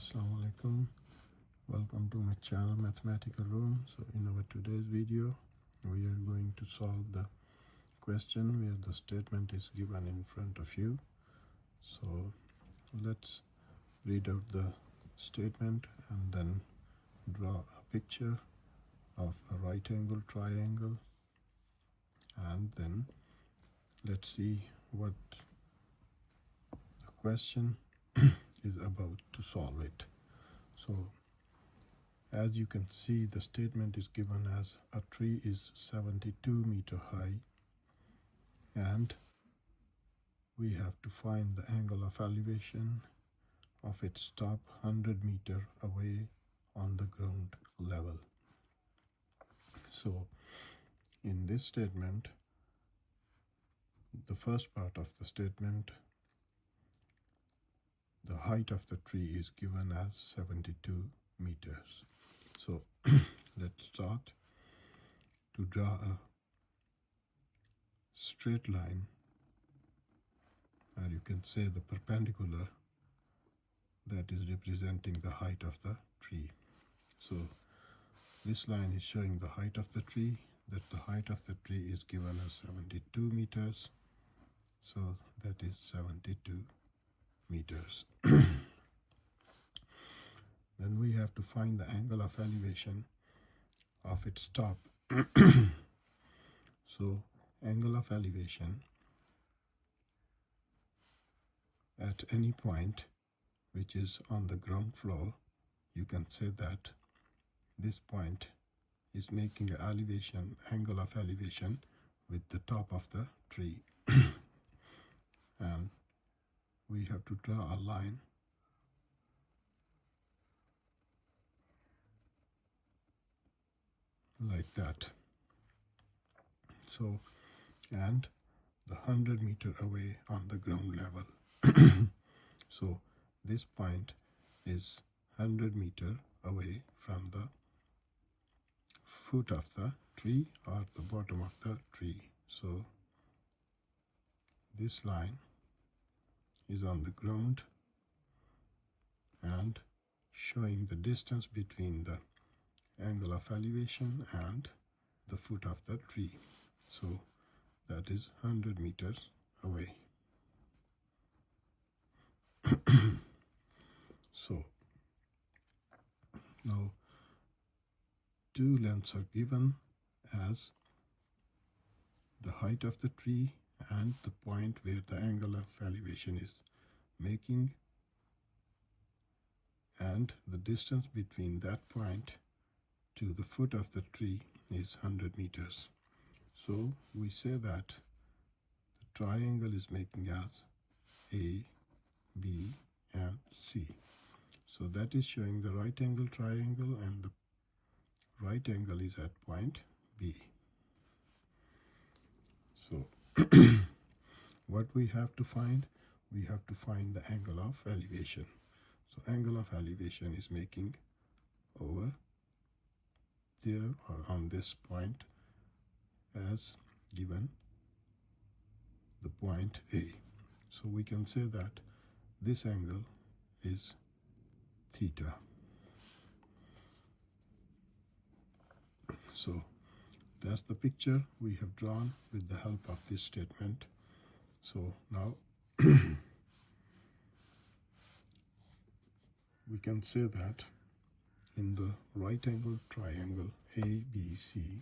Assalamu alaikum. Welcome to my channel Mathematical Room. So in our today's video we are going to solve the question where the statement is given in front of you. So let's read out the statement and then draw a picture of a right angle triangle, and then let's see what the question is about to solve it. So as you can see, the statement is given as a tree is 72 meter high and we have to find the angle of elevation of its top 100 meter away on the ground level. So in this statement, the first part of the statement, the height of the tree is given as 72 meters. So let's start to draw a straight line, or you can say the perpendicular, that is representing the height of the tree. So this line is showing the height of the tree, that the height of the tree is given as 72 meters. So that is 72 meters. Then we have to find the angle of elevation of its top. So angle of elevation at any point which is on the ground floor, you can say that this point is making an elevation, angle of elevation with the top of the tree. And we have to draw a line like that. So, and the 100 meter away on the ground level. So this point is 100 meter away from the foot of the tree or the bottom of the tree. So this line is on the ground and showing the distance between the angle of elevation and the foot of the tree. So that is 100 meters away. So now two lengths are given as the height of the tree and the point where the angle of elevation is making, and the distance between that point to the foot of the tree is 100 meters. So we say that the triangle is making as A, B, and C. So that is showing the right angle triangle, and the right angle is at point B. So what we have to find? We have to find the angle of elevation. So angle of elevation is making over there or on this point as given the point A. So we can say that this angle is theta. So that's the picture we have drawn with the help of this statement. So now we can say that in the right angle triangle ABC,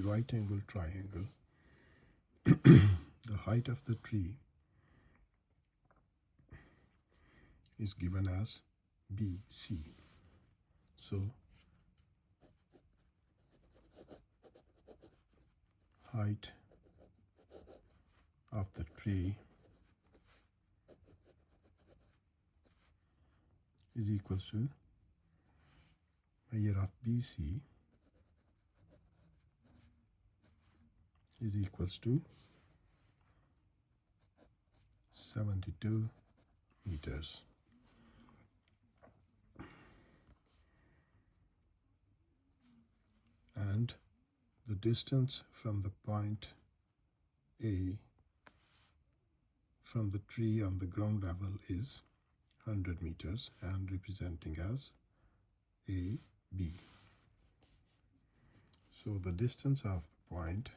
right angle triangle, the height of the tree is given as BC. So height of the tree is equals to measure of BC is equals to 72 meters. And the distance from the point A from the tree on the ground level is 100 meters and representing as AB. So the distance of the point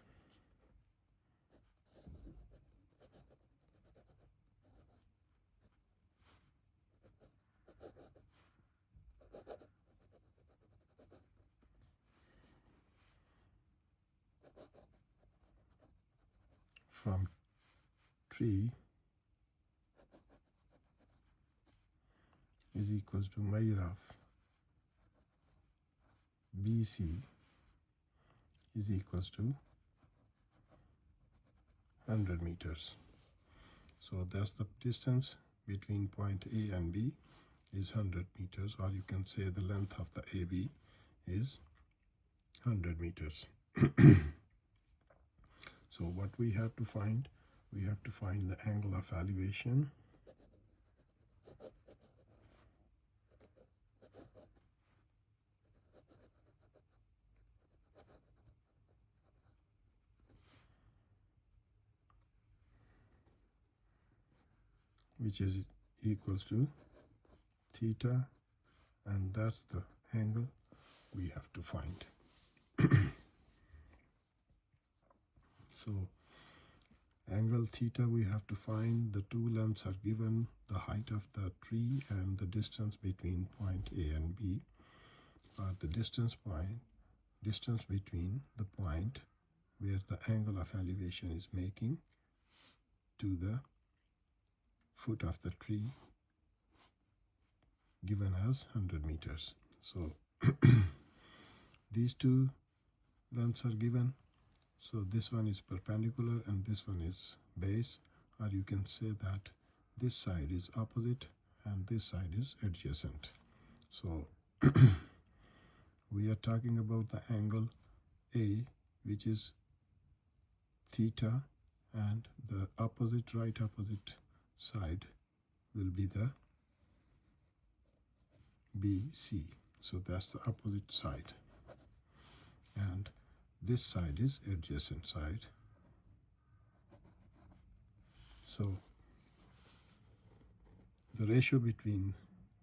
from tree is equals to measure of BC is equals to 100 meters. So that's the distance between point A and B is 100 meters, or you can say the length of the AB is 100 meters. So what we have to find? We have to find the angle of elevation which is equals to theta, and that's the angle we have to find. So angle theta we have to find. The two lengths are given, the height of the tree and the distance between point A and B, or the distance between the point where the angle of elevation is making to the foot of the tree, given as 100 meters. So these two lengths are given. So this one is perpendicular and this one is base, or you can say that this side is opposite and this side is adjacent. So we are talking about the angle A, which is theta, and the right opposite side will be the BC. So that's the opposite side, and this side is adjacent side. So the ratio between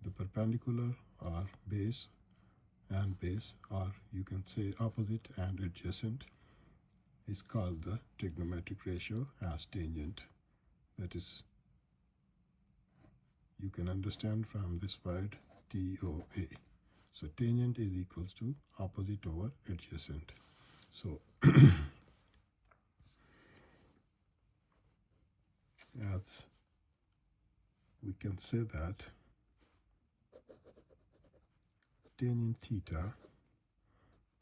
the perpendicular or base and base, or you can say opposite and adjacent, is called the trigonometric ratio as tangent. That is, you can understand from this word TOA. So tangent is equals to opposite over adjacent. So as we can say that tangent theta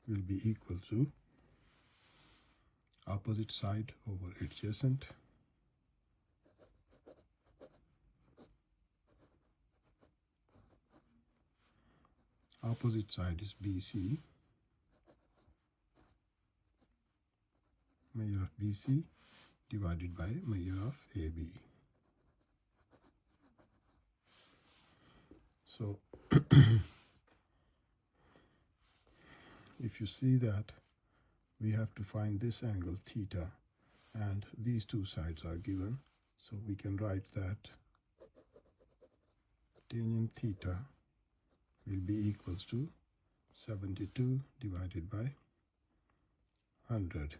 will be equal to opposite side over adjacent, opposite side is BC, measure of BC divided by measure of AB. So if you see that we have to find this angle theta and these two sides are given, so we can write that tangent theta will be equals to 72 divided by 100.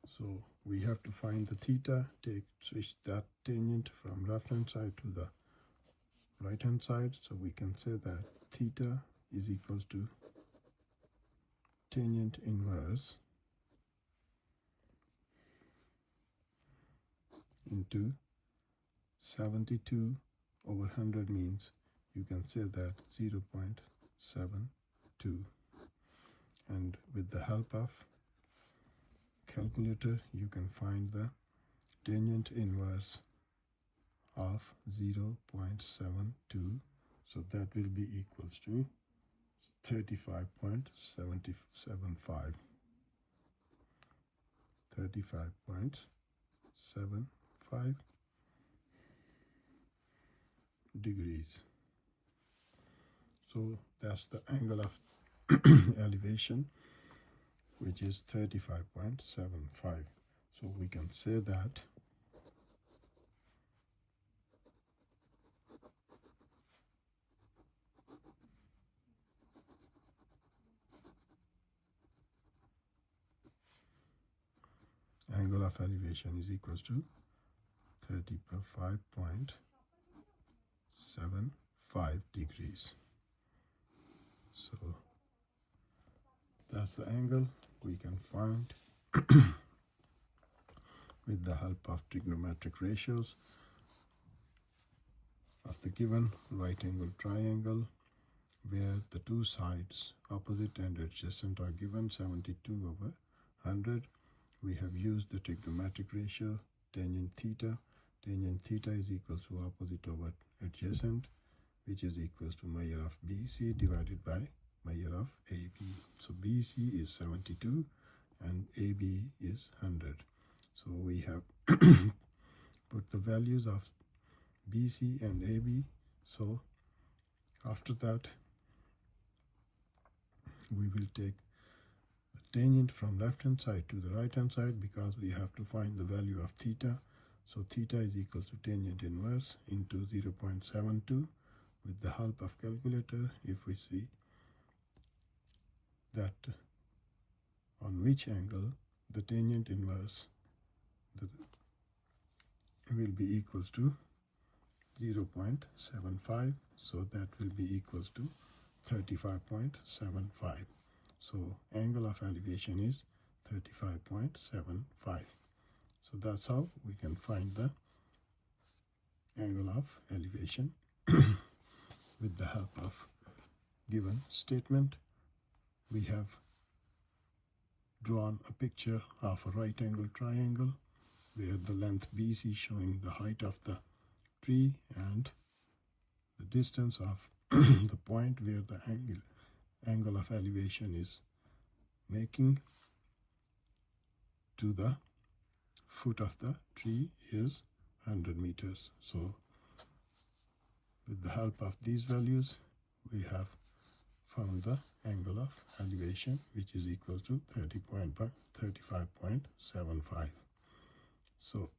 So we have to find the theta, switch that tangent from left hand side to the right hand side. So we can say that theta is equals to tangent inverse into 72 over 100 means you can say that 0.72, and with the help of calculator you can find the tangent inverse of 0.72, so that will be equals to 35.75 degrees. So that's the angle of elevation, which is 35.75. So we can say that angle of elevation is equals to 35.75 degrees. So that's the angle we can find with the help of trigonometric ratios of the given right angle triangle, where the two sides opposite and adjacent are given 72/100. We have used the trigonometric ratio tangent theta. Tangent theta is equal to opposite over adjacent, which is equals to measure of BC divided by measure of AB. So BC is 72 and AB is 100. So we have put the values of BC and AB. So after that, we will take the tangent from left hand side to the right hand side, because we have to find the value of theta. So theta is equal to tangent inverse into 0.72. With the help of calculator, if we see that on which angle the tangent inverse will be equals to 0.75, so that will be equals to 35.75. So angle of elevation is 35.75. So that's how we can find the angle of elevation with the help of given statement. We have drawn a picture of a right angle triangle where the length BC showing the height of the tree and the distance of the point where the angle of elevation is making to the foot of the tree is 100 meters. So with the help of these values, we have found the angle of elevation, which is equal to 35.75. So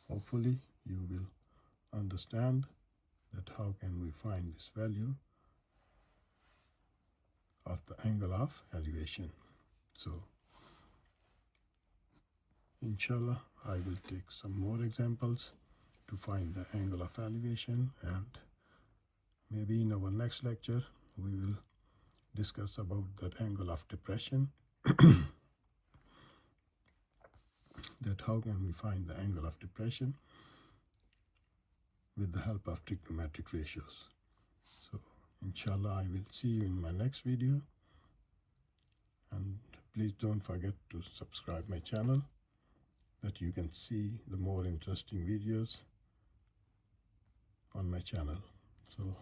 hopefully you will understand that how can we find this value of the angle of elevation. So inshallah, I will take some more examples to find the angle of elevation, and maybe in our next lecture we will discuss about that angle of depression, that how can we find the angle of depression with the help of trigonometric ratios. So inshallah, I will see you in my next video, and please don't forget to subscribe my channel, that you can see the more interesting videos on my channel. So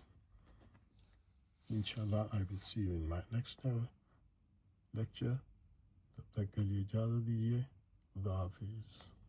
inshallah, I will see you in my next lecture. तब तक के लिए इजाज़त दीजिए। खुदा हाफिज़।